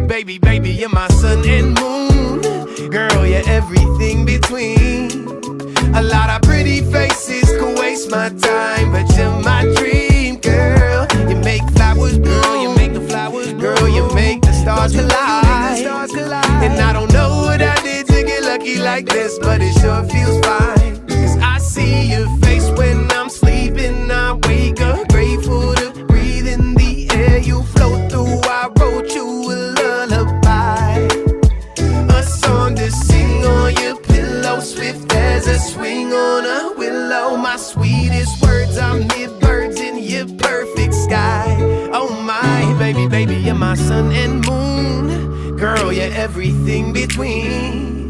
Baby, baby, you're my sun and moon. Girl, you're everything between. A lot of pretty faces could waste my time, but you're my dream, girl. You make flowers bloom, you make the flowers bloom. Girl, you make the stars collide. And I don't know what I did to get lucky like this, but it sure feels fine. Cause I see your face when I'm sleeping. I wake up grateful to breathe in the air you float through. I wrote you a lullaby, a song to sing on your pillow, swift as a swing on a willow. My sweetest words are mid-birds in your perfect sky. Oh my, baby, baby, you're my sun and moon. Girl, you're everything between.